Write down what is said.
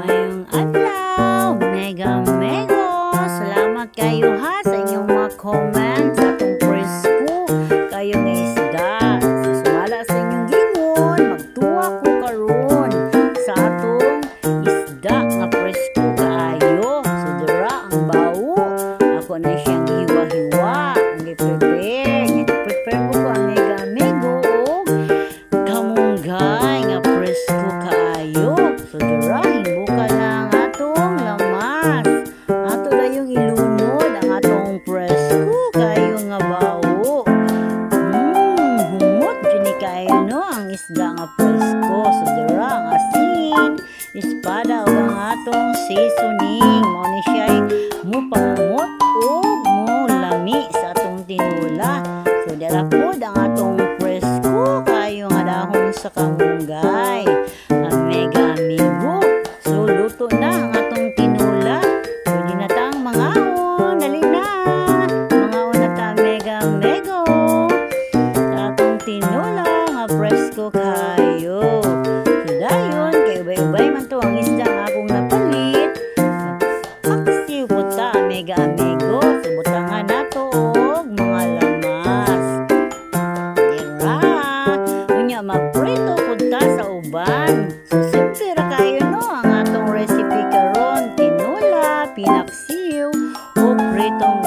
Ngayong adlaw, mega mego. Salamat kayo ha sa inyong mga comments sa atong presko kayo nga isda. Sumala sa inyong gingon, magtuwa ko karon sa atong isda nga presko kaayo. So dira ang bawo. Ako na siyang hiwa-hiwa. Ang i-prepare. I-prepare ko ang mega mego o kamunggay nga presko kaayo. So dira buka lang atong lamas. Ato na yung ilunod ang atong presko kayo nga bawo. Humot jini kayo no ang isda nga presko. So dira ang asin, espada o ang atong seasoning. Mo ni siya mupangamot o mo lami sa atong tinula. So dira po ang atong presko kayo nga dahon sa kamunggay. Ang mega amigo. So luto na ang atong tinula. Pwede na tang mangaon. Dali na. Mangaon na ta mega mego. Sa atong tinula nga presko kayo. So dayon kay ubay-ubay man to ang isda nga akong napalit. Paksiw po ta mega amigo. So butangan na to og mga lamas. Dira. Unya magprito po ta sa uban. So simple ra kayo no ang atong recipe karon. Tinula, pinaksiw o pritong